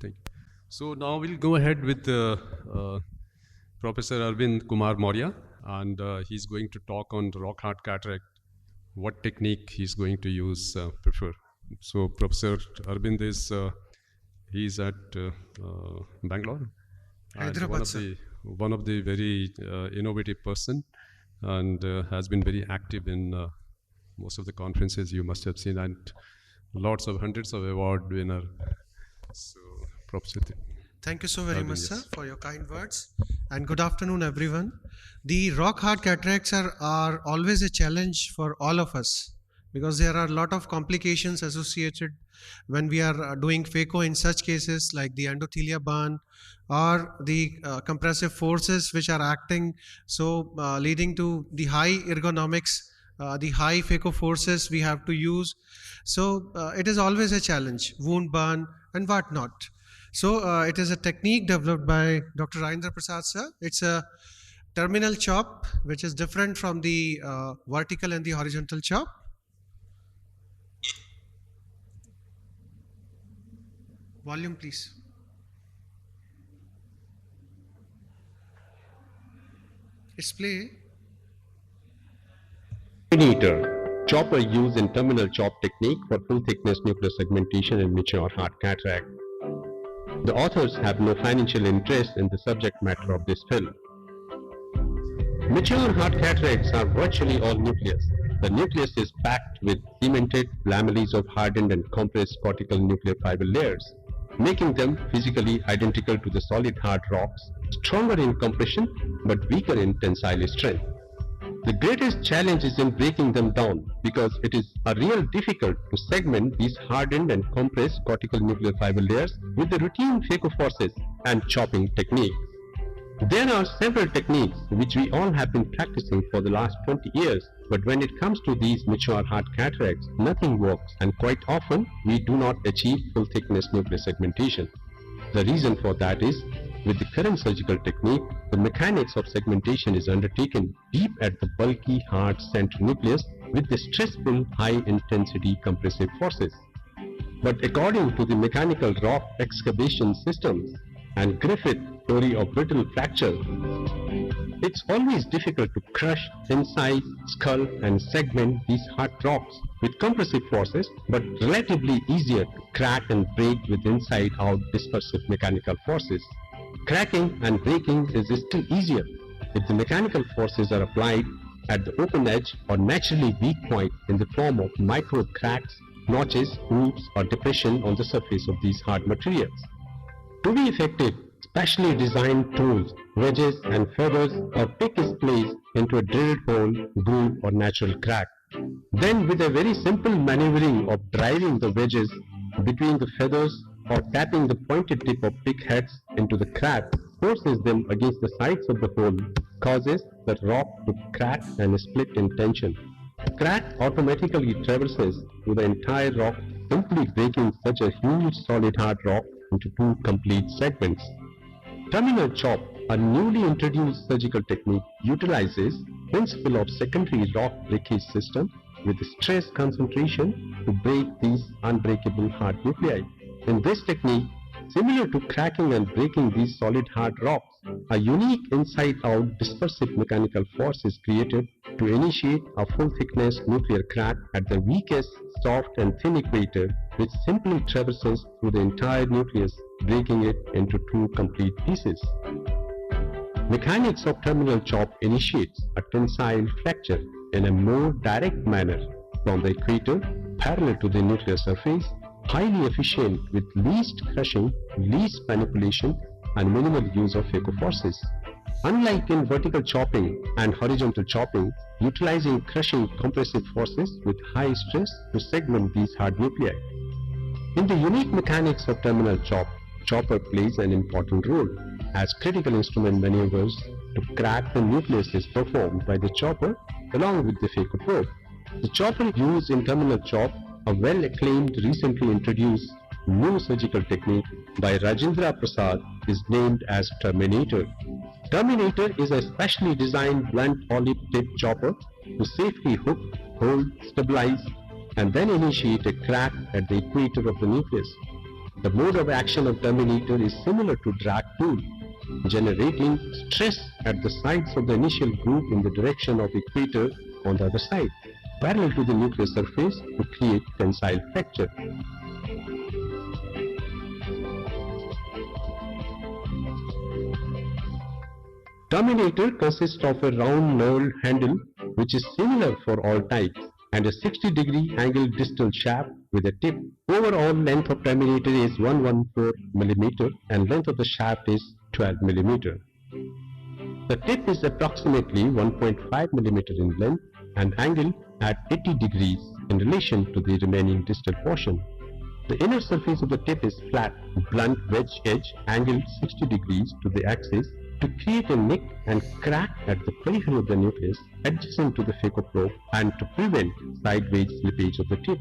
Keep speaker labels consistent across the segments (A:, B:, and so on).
A: Thank you. So now we'll go ahead with Professor Arvind Kumar Morya, and he's going to talk on rock hard cataract, what technique he's going to use, prefer. So Professor Arvind is, he's at Bangalore, and one of the very innovative person, and has been very active in most of the conferences you must have seen, and hundreds of award winner. So, Professor.
B: Thank you so very much, sir, for your kind words. And good afternoon, everyone. The rock hard cataracts are always a challenge for all of us because there are a lot of complications associated when we are doing phaco in such cases like the endothelia burn or the compressive forces which are acting, so leading to the high ergonomics, the high phaco forces we have to use. So it is always a challenge, wound burn and whatnot. So it is a technique developed by Dr. Arvind sir. It's a terminal chop, which is different from the vertical and the horizontal chop. Volume, please. Display.
C: Terminator, chopper used in terminal chop technique for full thickness nuclear segmentation in mature hard cataract. The authors have no financial interest in the subject matter of this film. Mature hard cataracts are virtually all nucleus. The nucleus is packed with cemented lamellae of hardened and compressed cortical nuclear fiber layers, making them physically identical to the solid hard rocks, stronger in compression but weaker in tensile strength. The greatest challenge is in breaking them down because it is a real difficult to segment these hardened and compressed cortical nuclear fiber layers with the routine phaco forces and chopping techniques. There are several techniques which we all have been practicing for the last 20 years, but when it comes to these mature hard cataracts, nothing works, and quite often we do not achieve full thickness nuclear segmentation. The reason for that is, with the current surgical technique, the mechanics of segmentation is undertaken deep at the bulky, hard central nucleus with the stressful, high-intensity compressive forces. But according to the mechanical rock excavation systems and Griffith theory of brittle fracture, it's always difficult to crush, incise, skull and segment these hard rocks with compressive forces, but relatively easier to crack and break with inside-out dispersive mechanical forces. Cracking and breaking is still easier if the mechanical forces are applied at the open edge or naturally weak point in the form of micro cracks, notches, grooves or depression on the surface of these hard materials. To be effective, specially designed tools, wedges and feathers or pick is placed into a drilled hole, groove or natural crack. Then with a very simple maneuvering of driving the wedges between the feathers or tapping the pointed tip of pick heads into the crack, forces them against the sides of the hole, causes the rock to crack and split in tension. Crack automatically traverses through the entire rock, simply breaking such a huge solid hard rock into two complete segments. Terminal chop, a newly introduced surgical technique, utilizes principle of secondary rock breakage system with stress concentration to break these unbreakable hard nuclei. In this technique, similar to cracking and breaking these solid hard rocks, a unique inside-out dispersive mechanical force is created to initiate a full-thickness nuclear crack at the weakest, soft and thin equator, which simply traverses through the entire nucleus, breaking it into two complete pieces. Mechanics of terminal chop initiates a tensile fracture in a more direct manner from the equator parallel to the nuclear surface, highly efficient with least crushing, least manipulation and minimal use of phaco forces. Unlike in vertical chopping and horizontal chopping, utilizing crushing compressive forces with high stress to segment these hard nuclei. In the unique mechanics of terminal chop, chopper plays an important role as critical instrument maneuvers to crack the nucleus is performed by the chopper along with the phaco probe. The chopper used in terminal chop, a well-acclaimed recently introduced new surgical technique by Rajendra Prasad, is named as Terminator. Terminator is a specially designed blunt olive tip chopper to safely hook, hold, stabilize and then initiate a crack at the equator of the nucleus. The mode of action of terminator is similar to drag tool, generating stress at the sides of the initial groove in the direction of equator on the other side, parallel to the nucleus surface to create tensile fracture. Terminator consists of a round knurled handle which is similar for all types and a 60-degree angled distal shaft with a tip. Overall length of terminator is 114 mm and length of the shaft is 12 mm. The tip is approximately 1.5 mm in length and angled at 80 degrees in relation to the remaining distal portion. The inner surface of the tip is flat, blunt wedge edge angled 60 degrees to the axis to create a nick and crack at the periphery of the nucleus adjacent to the phacoprobe and to prevent sideways slippage of the tip.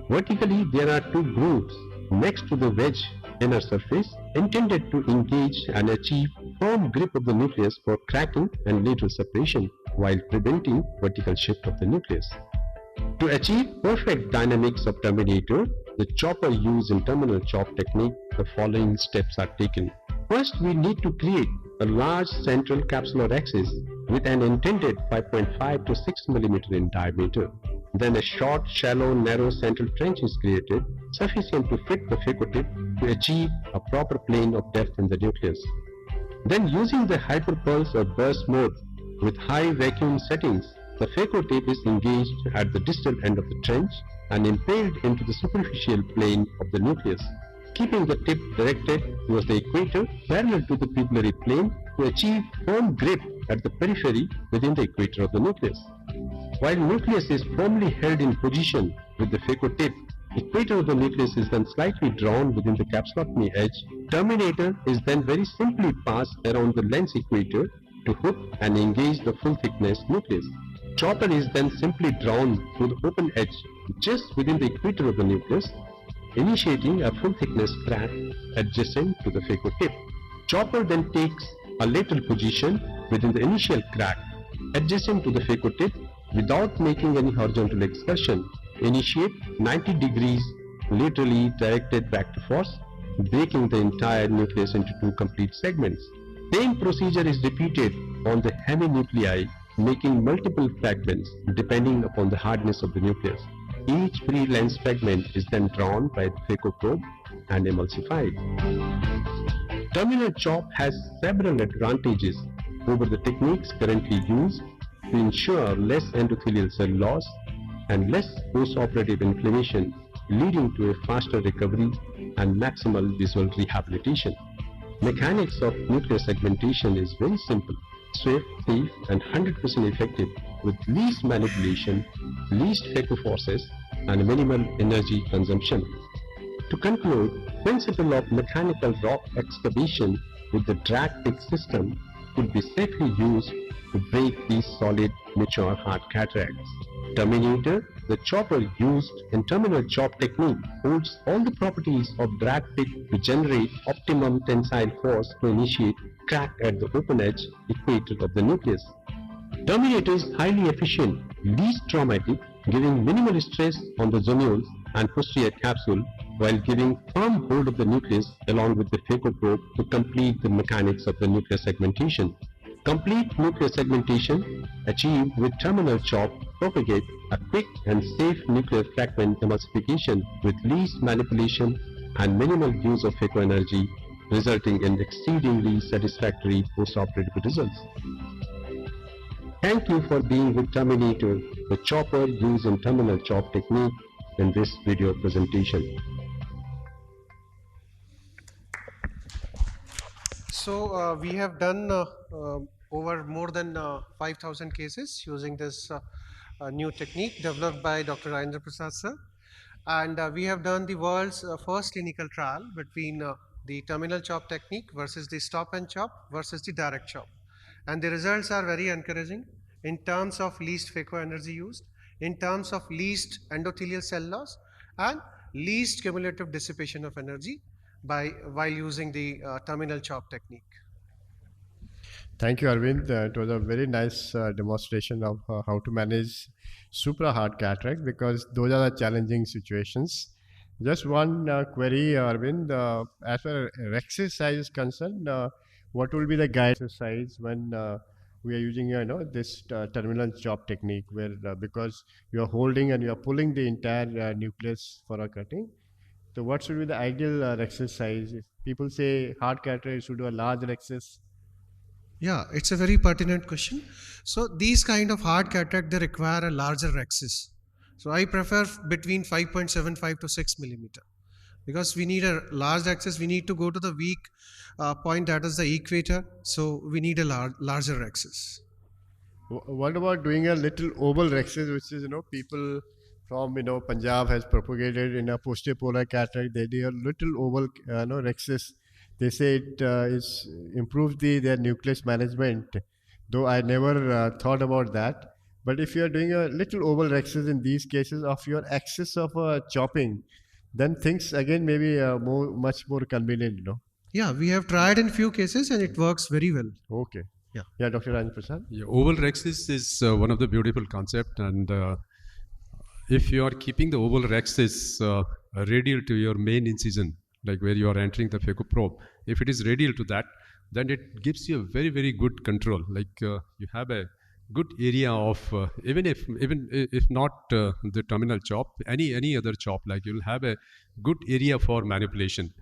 C: Vertically, there are two grooves next to the wedge inner surface intended to engage and achieve firm grip of the nucleus for cracking and lateral separation while preventing vertical shift of the nucleus. To achieve perfect dynamics of terminator, the chopper used in terminal chop technique, the following steps are taken. First, we need to create a large central capsular axis with an intended 5.5 to 6 mm in diameter. Then a short, shallow, narrow central trench is created sufficient to fit the phacotip to achieve a proper plane of depth in the nucleus. Then using the hyperpulse or burst mode with high vacuum settings, the phacotip is engaged at the distal end of the trench and impaled into the superficial plane of the nucleus, keeping the tip directed towards the equator parallel to the pupillary plane to achieve firm grip at the periphery within the equator of the nucleus. While nucleus is firmly held in position with the phacotip, equator of the nucleus is then slightly drawn within the capsulotomy edge. Terminator is then very simply passed around the lens equator to hook and engage the full thickness nucleus. Chopper is then simply drawn through the open edge just within the equator of the nucleus, initiating a full thickness crack adjacent to the phacotip. Chopper then takes a lateral position within the initial crack adjacent to the phacotip without making any horizontal excursion, initiate 90 degrees laterally directed back to force, breaking the entire nucleus into two complete segments. Same procedure is repeated on the heminuclei, making multiple fragments depending upon the hardness of the nucleus. Each free lens fragment is then drawn by the phacoprobe and emulsified. Terminal chop has several advantages over the techniques currently used to ensure less endothelial cell loss and less post-operative inflammation, leading to a faster recovery and maximal visual rehabilitation. Mechanics of nuclear segmentation is very simple, swift, safe and 100% effective with least manipulation, least phacoforces and minimal energy consumption. To conclude, principle of mechanical rock excavation with the drag pick system could be safely used to break these solid, mature hard cataracts. Terminator, the chopper used in terminal chop technique, holds all the properties of drag pick to generate optimum tensile force to initiate crack at the open edge equator of the nucleus. Terminator is highly efficient, least traumatic, giving minimal stress on the zonules and posterior capsule while giving firm hold of the nucleus along with the phacoprobe to complete the mechanics of the nuclear segmentation. Complete nuclear segmentation achieved with terminal chop propagate a quick and safe nuclear fragment emulsification with least manipulation and minimal use of phacoenergy, resulting in exceedingly satisfactory postoperative results. Thank you for being with Terminator, the chopper used in terminal chop technique in this video presentation.
B: So we have done over more than 5,000 cases using this new technique developed by Dr. Arvind sir. And we have done the world's first clinical trial between the terminal chop technique versus the stop and chop versus the direct chop. And the results are very encouraging in terms of least phacoenergy used, in terms of least endothelial cell loss, and least cumulative dissipation of energy while using the terminal chop technique.
D: Thank you, Arvind. It was a very nice demonstration of how to manage supra hard cataract, because those are the challenging situations Just one query, Arvind. As far as rexis size is concerned, what will be the guide size when we are using this terminal chop technique, where because you are holding and you are pulling the entire nucleus for a cutting. So what should be the ideal rexis size? If people say hard cataract should do a large rexis.
B: Yeah, it's a very pertinent question. So these kind of hard cataract, they require a larger rexis. So I prefer between 5.75 to 6 millimeter, because we need a large axis. We need to go to the weak point, that is the equator. So we need a larger axis.
D: What about doing a little oval rexis, which is people from Punjab has propagated in a posterior polar cataract. They do a little oval rexis. They say it improves their nucleus management. Though I never thought about that. But if you are doing a little oval rexis in these cases of your axis of chopping, then things again may be much more convenient.
B: Yeah, we have tried in few cases and it works very well.
D: Okay.
B: Yeah,
D: Dr. Arvind Prasad.
A: Yeah, oval rexis is one of the beautiful concept, and if you are keeping the oval rexis radial to your main incision, like where you are entering the phacoprobe, if it is radial to that, then it gives you a very, very good control. Like you have a good area of even if not the terminal chop, any other chop, like you'll have a good area for manipulation.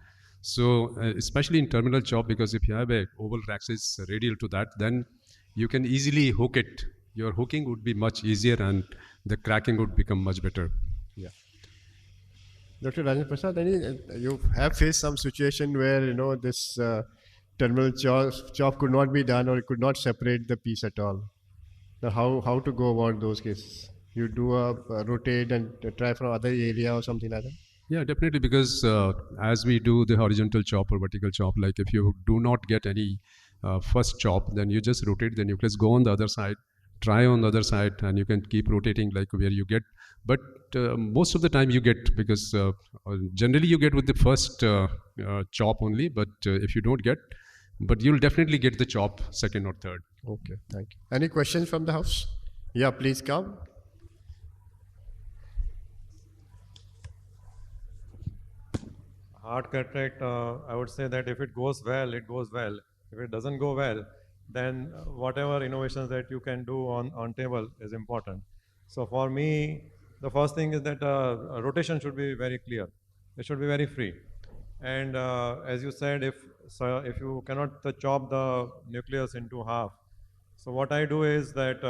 A: So especially in terminal chop, because if you have a oval rexis radial to that, then you can easily hook it. Your hooking would be much easier and the cracking would become much better.
D: Yeah. Dr. Rajendra Prasad, you have faced some situation where this terminal chop could not be done, or it could not separate the piece at all. Now how to go about those cases? You do a rotate and try from other area or something like that?
A: Yeah, definitely, because as we do the horizontal chop or vertical chop, like if you do not get any first chop, then you just rotate the nucleus, go on the other side, try on the other side, and you can keep rotating like where you get. But most of the time you get, because generally you get with the first chop only, but if you don't get, but you'll definitely get the chop second or third.
D: Okay, thank you. Any questions from the house? Yeah, please come.
E: Hard cataract, I would say that if it goes well, it goes well. If it doesn't go well, then whatever innovations that you can do on table is important. So for me, the first thing is that rotation should be very clear. It should be very free. And as you said, if you cannot chop the nucleus into half, so what I do is that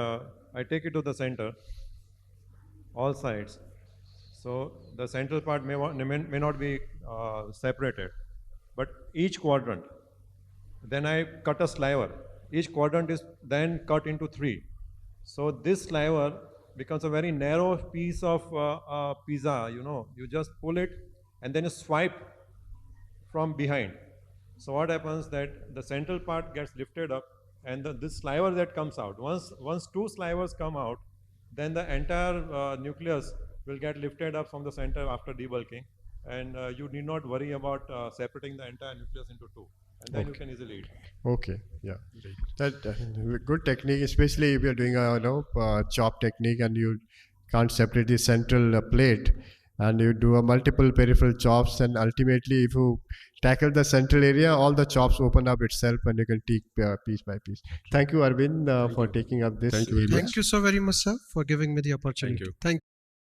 E: I take it to the center, all sides. So the central part may not be separated, but each quadrant, then I cut a sliver. Each quadrant is then cut into 3. So this sliver becomes a very narrow piece of pizza, you just pull it and then you swipe from behind. So what happens that the central part gets lifted up, and this sliver that comes out, once 2 slivers come out, then the entire nucleus will get lifted up from the center after debulking, and you need not worry about separating the entire nucleus into 2, and then you can easily eat.
D: Okay, yeah, that good technique, especially if you're doing a chop technique and you can't separate the central plate, and you do a multiple peripheral chops, and ultimately if you tackle the central area, all the chops open up itself and you can take piece by piece. Thank you, Arvind, for taking up this.
A: Thank you very much.
B: Thank you so very much, sir, for giving me the opportunity.
A: Thank you.
B: Thank